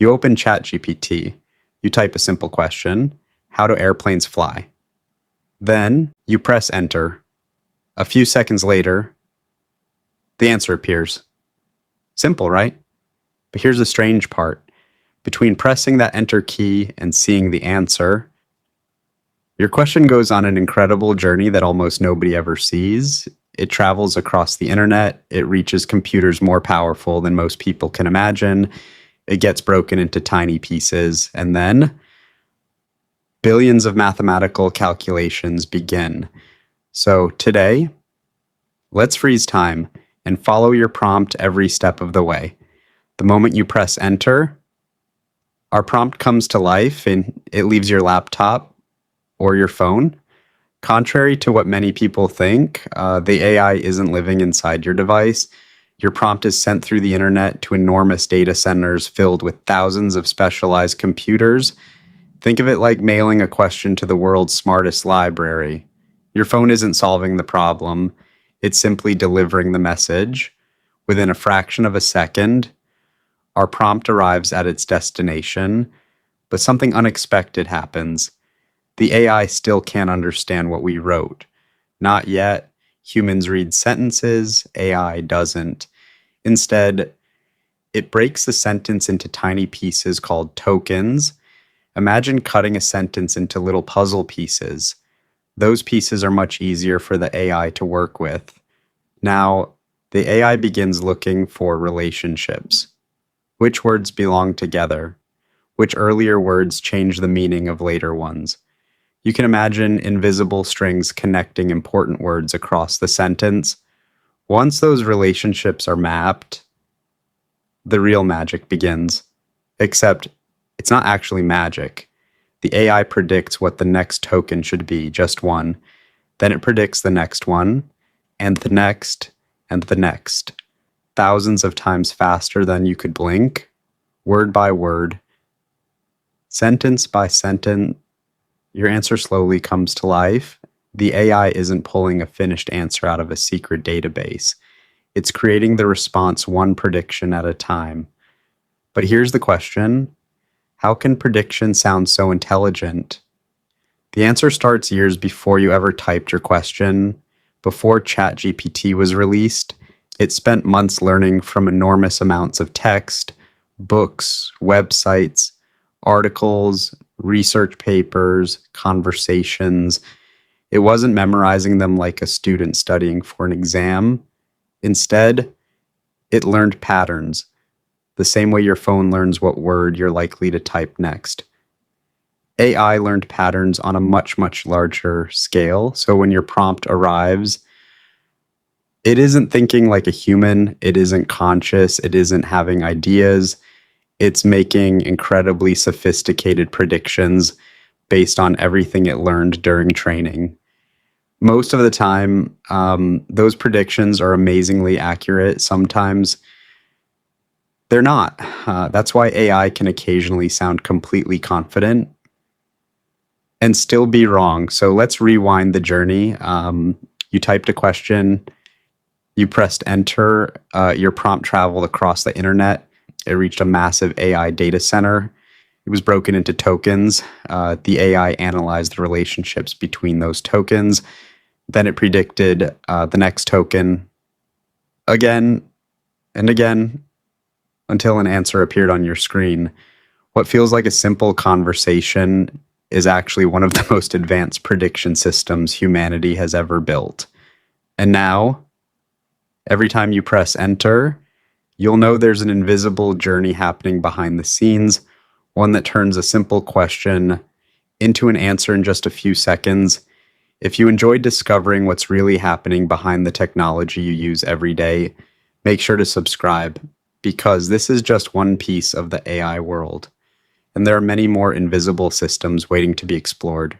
You open ChatGPT. You type a simple question: how do airplanes fly? Then you press enter. A few seconds later, the answer appears. Simple, right? But here's the strange part. Between pressing that enter key and seeing the answer, your question goes on an incredible journey that almost nobody ever sees. It travels across the internet. It reaches computers more powerful than most people can imagine. It gets broken into tiny pieces. And then billions of mathematical calculations begin. So today, let's freeze time and follow your prompt every step of the way. The moment you press enter, our prompt comes to life and it leaves your laptop or your phone. Contrary to what many people think, the AI isn't living inside your device. Your prompt is sent through the internet to enormous data centers filled with thousands of specialized computers. Think of it like mailing a question to the world's smartest library. Your phone isn't solving the problem. It's simply delivering the message. Within a fraction of a second, our prompt arrives at its destination, but something unexpected happens. The AI still can't understand what we wrote. Not yet. Humans read sentences, AI doesn't. Instead, it breaks the sentence into tiny pieces called tokens. Imagine cutting a sentence into little puzzle pieces. Those pieces are much easier for the AI to work with. Now, the AI begins looking for relationships. Which words belong together? Which earlier words change the meaning of later ones? You can imagine invisible strings connecting important words across the sentence. Once those relationships are mapped, the real magic begins. Except, it's not actually magic. The AI predicts what the next token should be, just one. Then it predicts the next one, and the next, and the next. Thousands of times faster than you could blink, word by word, sentence by sentence. Your answer slowly comes to life. The AI isn't pulling a finished answer out of a secret database. It's creating the response one prediction at a time. But here's the question: how can prediction sound so intelligent? The answer starts years before you ever typed your question. Before ChatGPT was released, it spent months learning from enormous amounts of text, books, websites, articles, research papers, conversations. It wasn't memorizing them like a student studying for an exam. Instead, it learned patterns, the same way your phone learns what word you're likely to type next. AI learned patterns on a much, much larger scale. So when your prompt arrives, it isn't thinking like a human. It isn't conscious. It isn't having ideas. It's making incredibly sophisticated predictions based on everything it learned during training. Most of the time, those predictions are amazingly accurate. Sometimes they're not. That's why AI can occasionally sound completely confident and still be wrong. So let's rewind the journey. You typed a question, you pressed enter, your prompt traveled across the internet. It reached a massive AI data center. It was broken into tokens. The AI analyzed the relationships between those tokens. Then it predicted the next token again and again until an answer appeared on your screen. What feels like a simple conversation is actually one of the most advanced prediction systems humanity has ever built. And now, every time you press enter, you'll know there's an invisible journey happening behind the scenes, one that turns a simple question into an answer in just a few seconds. If you enjoyed discovering what's really happening behind the technology you use every day, make sure to subscribe, because this is just one piece of the AI world, and there are many more invisible systems waiting to be explored.